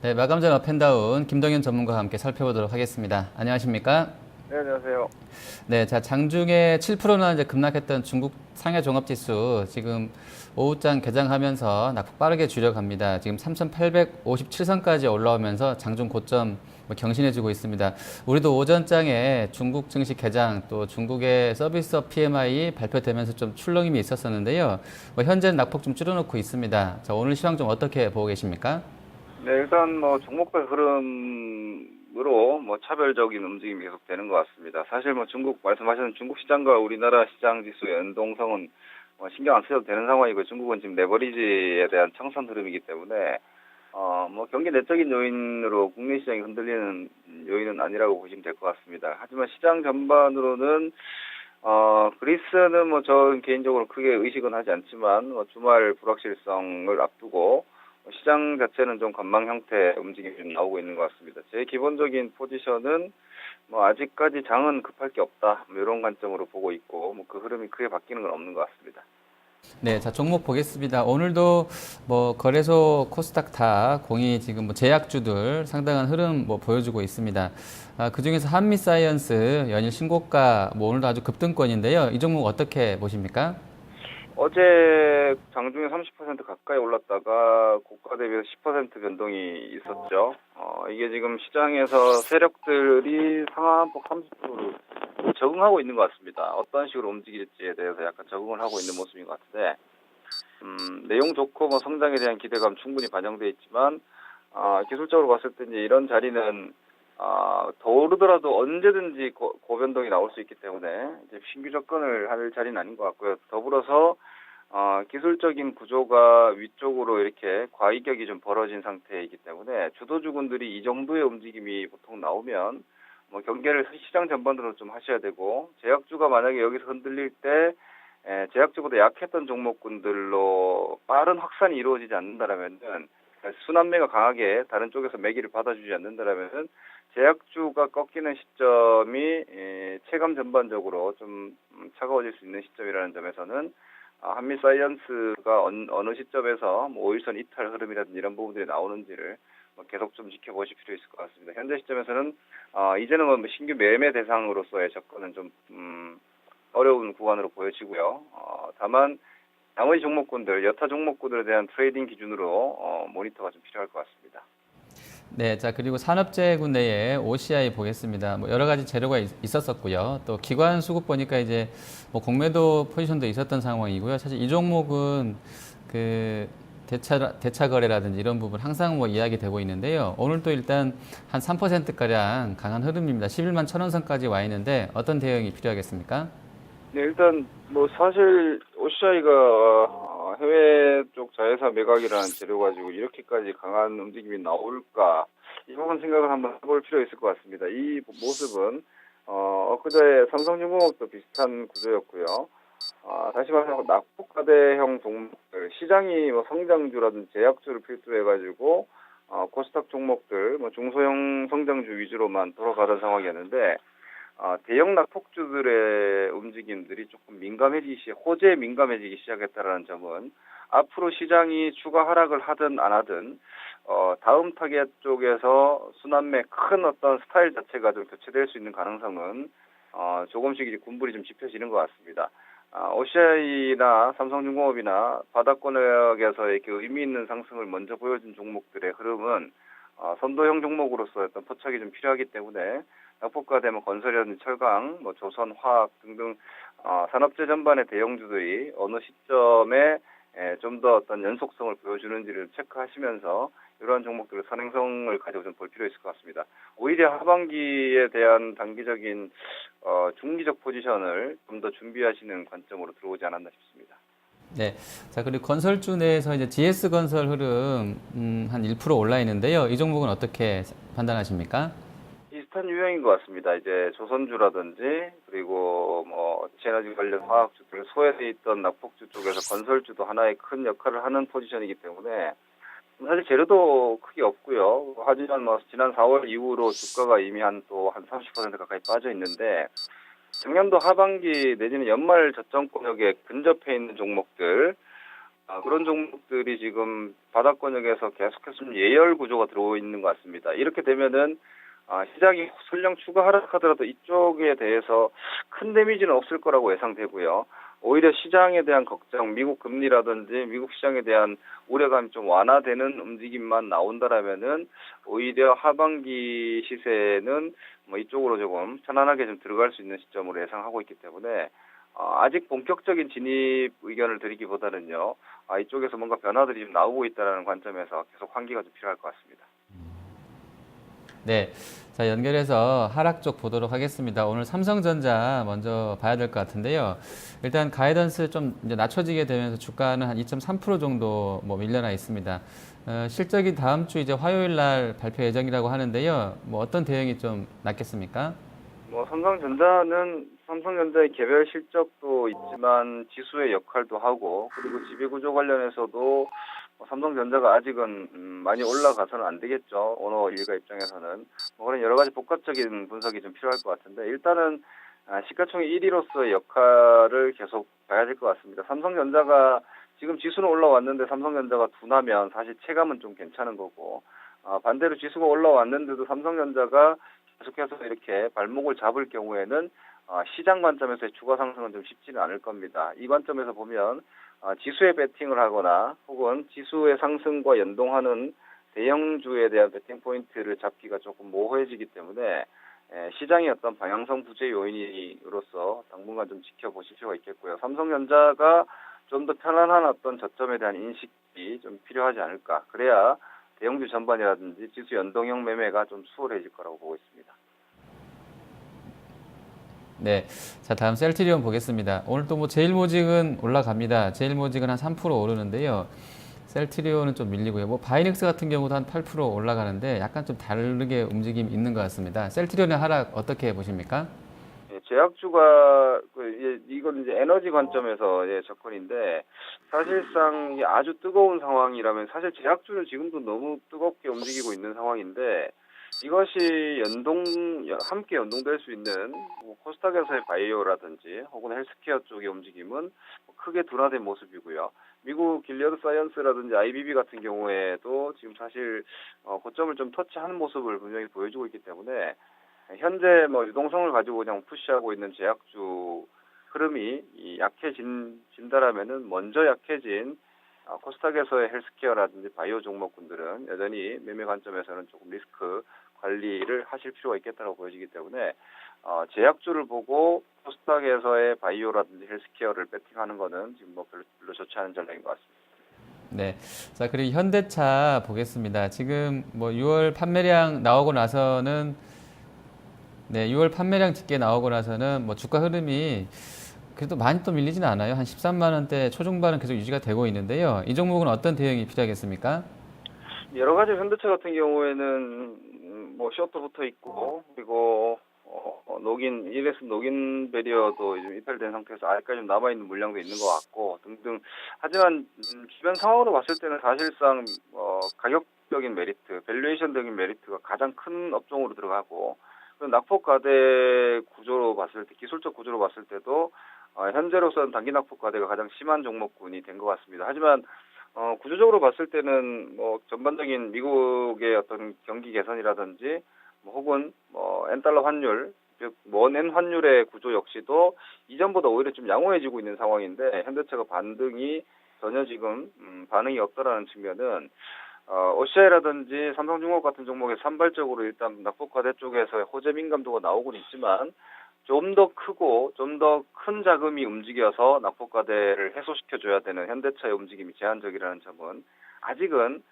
네, 마감 전 업앤다운 김동현 전문가와 함께 살펴보도록 하겠습니다. 안녕하십니까? 네, 안녕하세요. 네, 자, 장중에 7%나 이제 급락했던 중국 상해 종합지수 지금 오후장 개장하면서 낙폭 빠르게 줄여갑니다. 지금 3,857선까지 올라오면서 장중 고점 경신해주고 있습니다. 우리도 오전장에 중국 증시 개장 또 중국의 서비스업 PMI 발표되면서 좀 출렁임이 있었었는데요. 현재는 낙폭 좀 줄여놓고 있습니다. 자, 오늘 시황 좀 어떻게 보고 계십니까? 네, 일단 종목별 흐름으로 차별적인 움직임이 계속되는 것 같습니다. 사실 중국 말씀하신 중국 시장과 우리나라 시장 지수의 연동성은 신경 안 쓰셔도 되는 상황이고, 중국은 지금 레버리지에 대한 청산 흐름이기 때문에 경기 내적인 요인으로 국내 시장이 흔들리는 요인은 아니라고 보시면 될 것 같습니다. 하지만 시장 전반으로는 그리스는 저 개인적으로 크게 의식은 하지 않지만 주말 불확실성을 앞두고 시장 자체는 좀 관망 형태 움직임이 좀 나오고 있는 것 같습니다. 제 기본적인 포지션은 아직까지 장은 급할 게 없다, 이런 관점으로 보고 있고, 그 흐름이 크게 바뀌는 건 없는 것 같습니다. 네, 자, 종목 보겠습니다. 오늘도 거래소 코스닥 다 공이 지금 제약주들 상당한 흐름 보여주고 있습니다. 그 중에서 한미사이언스 연일 신고가 오늘도 아주 급등권인데요. 이 종목 어떻게 보십니까? 어제 장중에 30% 가까이 올랐다가 고가 대비해서 10% 변동이 있었죠. 이게 지금 시장에서 세력들이 상한폭 30%를 적응하고 있는 것 같습니다. 어떤 식으로 움직일지에 대해서 약간 적응을 하고 있는 모습인 것 같은데, 내용 좋고 성장에 대한 기대감 충분히 반영돼 있지만, 기술적으로 봤을 때 이제 이런 자리는 더 오르더라도 언제든지 고변동이 나올 수 있기 때문에 이제 신규 접근을 할 자리는 아닌 것 같고요. 더불어서 기술적인 구조가 위쪽으로 이렇게 과이격이 좀 벌어진 상태이기 때문에 주도주군들이 이 정도의 움직임이 보통 나오면 경계를 시장 전반으로 좀 하셔야 되고, 제약주가 만약에 여기서 흔들릴 때 제약주보다 약했던 종목군들로 빠른 확산이 이루어지지 않는다라면은, 순환매가 강하게 다른 쪽에서 매기를 받아주지 않는다라면은 제약주가 꺾이는 시점이 체감 전반적으로 좀 차가워질 수 있는 시점이라는 점에서는 한미사이언스가 어느 시점에서 5일선 이탈 흐름이라든지 이런 부분들이 나오는지를 계속 좀 지켜보실 필요 있을 것 같습니다. 현재 시점에서는 이제는 신규 매매 대상으로서의 접근은 좀 어려운 구간으로 보여지고요. 다만 나머지 종목군들, 여타 종목군들에 대한 트레이딩 기준으로 모니터가 좀 필요할 것 같습니다. 네, 자, 그리고 산업재해군 내에 OCI 보겠습니다. 여러 가지 재료가 있었었고요. 또 기관 수급 보니까 이제 공매도 포지션도 있었던 상황이고요. 사실 이 종목은 그 대차 거래라든지 이런 부분 항상 이야기되고 있는데요. 오늘 또 일단 한 3%가량 강한 흐름입니다. 11만 1천 원 선까지 와 있는데 어떤 대응이 필요하겠습니까? 네, 일단 사실 OCI가 해외 쪽 자회사 매각이라는 재료 가지고 이렇게까지 강한 움직임이 나올까, 이 부분 생각을 한번 해볼 필요 있을 것 같습니다. 이 모습은 엊그제 삼성중공업도 비슷한 구조였고요. 다시 말해서 낙폭과대형 종목들, 시장이 성장주라든지 제약주를 필두로 해가지고 코스닥 종목들 중소형 성장주 위주로만 돌아가던 상황이었는데, 대형 낙폭주들의 움직임들이 조금 호재에 민감해지기 시작했다라는 점은 앞으로 시장이 추가 하락을 하든 안 하든 다음 타겟 쪽에서 순환매 큰 어떤 스타일 자체가 좀 교체될 수 있는 가능성은 조금씩 이제 군불이 좀 짚혀지는 것 같습니다. OCI나 삼성중공업이나 바닥권역에서 이렇게 의미 있는 상승을 먼저 보여준 종목들의 흐름은 선도형 종목으로서 어떤 포착이 좀 필요하기 때문에 낙폭과되면 건설이라든지 철강, 조선, 화학 등등 산업재 전반의 대형주들이 어느 시점에 좀 더 어떤 연속성을 보여주는지를 체크하시면서 이러한 종목들의 선행성을 가지고 좀 볼 필요 있을 것 같습니다. 오히려 하반기에 대한 단기적인 중기적 포지션을 좀 더 준비하시는 관점으로 들어오지 않았나 싶습니다. 네. 자, 그리고 건설주 내에서 이제 GS건설 흐름 한 1% 올라 있는데요. 이 종목은 어떻게 판단하십니까? 비슷한 유형인 것 같습니다. 이제 조선주라든지 그리고 재에너지 관련 화학주들, 소외돼 있던 낙폭주 쪽에서 건설주도 하나의 큰 역할을 하는 포지션이기 때문에 사실 재료도 크게 없고요. 하지만 지난 4월 이후로 주가가 이미 한 30% 가까이 빠져 있는데, 작년도 하반기 내지는 연말 저점권역에 근접해 있는 종목들, 그런 종목들이 지금 바닥권역에서 계속해서 좀 예열 구조가 들어있는 것 같습니다. 이렇게 되면은 시장이 설령 추가 하락하더라도 이쪽에 대해서 큰 데미지는 없을 거라고 예상되고요. 오히려 시장에 대한 걱정, 미국 금리라든지 미국 시장에 대한 우려감이 좀 완화되는 움직임만 나온다라면은 오히려 하반기 시세는 뭐 이쪽으로 조금 편안하게 좀 들어갈 수 있는 시점으로 예상하고 있기 때문에 아직 본격적인 진입 의견을 드리기보다는요. 이쪽에서 뭔가 변화들이 좀 나오고 있다는 관점에서 계속 환기가 좀 필요할 것 같습니다. 네. 자, 연결해서 하락 쪽 보도록 하겠습니다. 오늘 삼성전자 먼저 봐야 될 것 같은데요. 일단 가이던스 좀 이제 낮춰지게 되면서 주가는 한 2.3% 정도 뭐 밀려나 있습니다. 실적이 다음 주 이제 화요일 날 발표 예정이라고 하는데요. 뭐 어떤 대응이 좀 낫겠습니까? 삼성전자의 개별 실적도 있지만 지수의 역할도 하고 그리고 지배구조 관련해서도 삼성전자가 아직은 많이 올라가서는 안 되겠죠. 오너 일가 입장에서는 그런 여러 가지 복합적인 분석이 좀 필요할 것 같은데 일단은 시가총액 1위로서의 역할을 계속 봐야 될 것 같습니다. 삼성전자가 지금 지수는 올라왔는데 삼성전자가 둔하면 사실 체감은 좀 괜찮은 거고 반대로 지수가 올라왔는데도 삼성전자가 계속해서 이렇게 발목을 잡을 경우에는 시장 관점에서의 추가 상승은 좀 쉽지는 않을 겁니다. 이 관점에서 보면 지수에 베팅을 하거나 혹은 지수의 상승과 연동하는 대형주에 대한 베팅 포인트를 잡기가 조금 모호해지기 때문에 시장의 어떤 방향성 부재 요인으로서 당분간 좀 지켜보실 필요가 있겠고요. 삼성전자가 좀 더 편안한 어떤 저점에 대한 인식이 좀 필요하지 않을까. 그래야 대형주 전반이라든지 지수 연동형 매매가 좀 수월해질 거라고 보고 있습니다. 네. 자, 다음 셀트리온 보겠습니다. 오늘 또 뭐 제일모직은 올라갑니다. 제일모직은 한 3% 오르는데요. 셀트리온은 좀 밀리고요. 뭐 바이넥스 같은 경우도 한 8% 올라가는데 약간 좀 다르게 움직임이 있는 것 같습니다. 셀트리온의 하락 어떻게 보십니까? 제약주가 이건 이제 에너지 관점에서 접근인데 사실상 이게 아주 뜨거운 상황이라면 사실 제약주는 지금도 너무 뜨겁게 움직이고 있는 상황인데 이것이 함께 연동될 수 있는 코스닥에서의 바이오라든지 혹은 헬스케어 쪽의 움직임은 크게 둔화된 모습이고요. 미국 길리어드 사이언스라든지 IBB 같은 경우에도 지금 사실 고점을 좀 터치하는 모습을 분명히 보여주고 있기 때문에 현재 유동성을 가지고 그냥 푸시하고 있는 제약주 흐름이 약해진다라면은 먼저 약해진 코스닥에서의 헬스케어라든지 바이오 종목군들은 여전히 매매 관점에서는 조금 리스크 관리를 하실 필요가 있겠다고 보여지기 때문에 제약주를 보고 코스닥에서의 바이오라든지 헬스케어를 배팅하는 거는 지금 별로 좋지 않은 전략인 것 같습니다. 네. 자, 그리고 현대차 보겠습니다. 지금 6월 판매량 나오고 나서는 6월 판매량 집계 나오고 나서는 주가 흐름이 그래도 많이 또 밀리지는 않아요. 한 13만 원대 초중반은 계속 유지가 되고 있는데요. 이 종목은 어떤 대응이 필요하겠습니까? 여러 가지 현대차 같은 경우에는 숏도 붙어 있고 그리고 녹인 배리어도 좀 이탈된 상태에서 아직까지 좀 남아 있는 물량도 있는 것 같고 등등. 하지만 주변 상황으로 봤을 때는 사실상 가격적인 메리트, 밸류에이션적인 메리트가 가장 큰 업종으로 들어가고 낙폭과대 구조로 봤을 때 기술적 구조로 봤을 때도 현재로서는 단기 낙폭과대가 가장 심한 종목군이 된 것 같습니다. 하지만 구조적으로 봤을 때는 전반적인 미국의 어떤 경기 개선이라든지 혹은 엔달러 환율, 즉 원엔 환율의 구조 역시도 이전보다 오히려 좀 양호해지고 있는 상황인데 현대차가 반등이 전혀 지금 반응이 없다라는 측면은 OCI라든지 삼성중공업 같은 종목에 산발적으로 일단 낙폭과대 쪽에서 호재 민감도가 나오고는 있지만 좀 더 크고 좀 더 큰 자금이 움직여서 낙폭과대를 해소시켜줘야 되는 현대차의 움직임이 제한적이라는 점은 아직은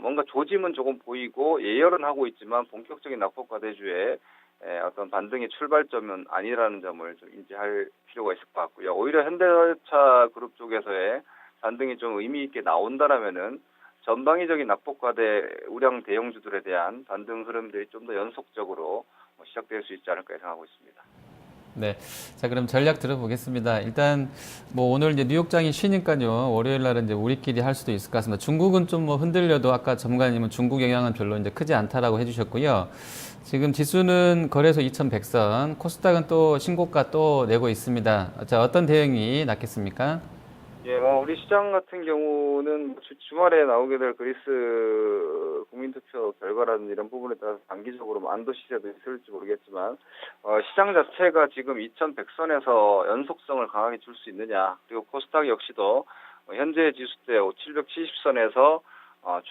뭔가 조짐은 조금 보이고 예열은 하고 있지만 본격적인 낙폭과대주의 어떤 반등의 출발점은 아니라는 점을 좀 인지할 필요가 있을 것 같고요. 오히려 현대차 그룹 쪽에서의 반등이 좀 의미 있게 나온다라면은 전방위적인 낙폭과대 우량 대형주들에 대한 반등 흐름들이 좀 더 연속적으로 시작될 수 있지 않을까 예상하고 있습니다. 네. 자, 그럼 전략 들어보겠습니다. 일단, 오늘 이제 뉴욕장이 쉬니까요. 월요일 날은 이제 우리끼리 할 수도 있을 것 같습니다. 중국은 좀 흔들려도 아까 전문가님은 중국 영향은 별로 이제 크지 않다라고 해주셨고요. 지금 지수는 거래소 2100선, 코스닥은 또 신고가 또 내고 있습니다. 자, 어떤 대응이 낫겠습니까? 예, 우리 우리 시장 같은 경우는 주말에 나오게 될 그리스 국민투표 결과라든지 이런 부분에 따라서 단기적으로 뭐 안도 시세도 있을지 모르겠지만 시장 자체가 지금 2100선에서 연속성을 강하게 줄 수 있느냐, 그리고 코스닥 역시도 현재 지수대 770선에서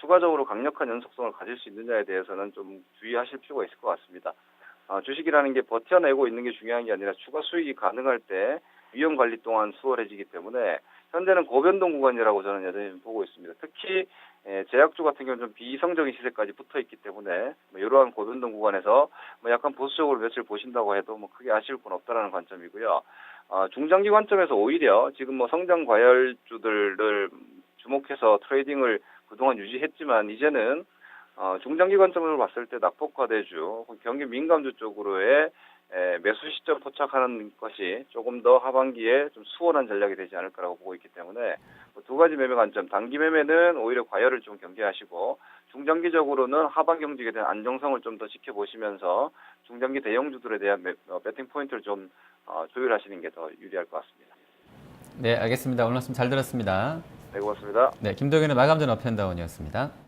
추가적으로 강력한 연속성을 가질 수 있느냐에 대해서는 좀 주의하실 필요가 있을 것 같습니다. 주식이라는 게 버텨내고 있는 게 중요한 게 아니라 추가 수익이 가능할 때 위험 관리 또한 수월해지기 때문에 현재는 고변동 구간이라고 저는 여전히 보고 있습니다. 특히 제약주 같은 경우는 좀 비이성적인 시세까지 붙어 있기 때문에 이러한 고변동 구간에서 약간 보수적으로 며칠 보신다고 해도 크게 아쉬울 건 없다라는 관점이고요. 중장기 관점에서 오히려 지금 성장 과열주들을 주목해서 트레이딩을 그동안 유지했지만 이제는 중장기 관점으로 봤을 때 낙폭과대주, 경기 민감주 쪽으로의 매수 시점 포착하는 것이 조금 더 하반기에 좀 수월한 전략이 되지 않을까라고 보고 있기 때문에 두 가지 매매 관점, 단기 매매는 오히려 과열을 좀 경계하시고 중장기적으로는 하반 경직에 대한 안정성을 좀 더 지켜보시면서 중장기 대형주들에 대한 배팅 포인트를 좀 조율하시는 게 더 유리할 것 같습니다. 네, 알겠습니다. 오늘 말씀 잘 들었습니다. 네, 고맙습니다. 네, 김동현의 마감전 어펜다운이었습니다.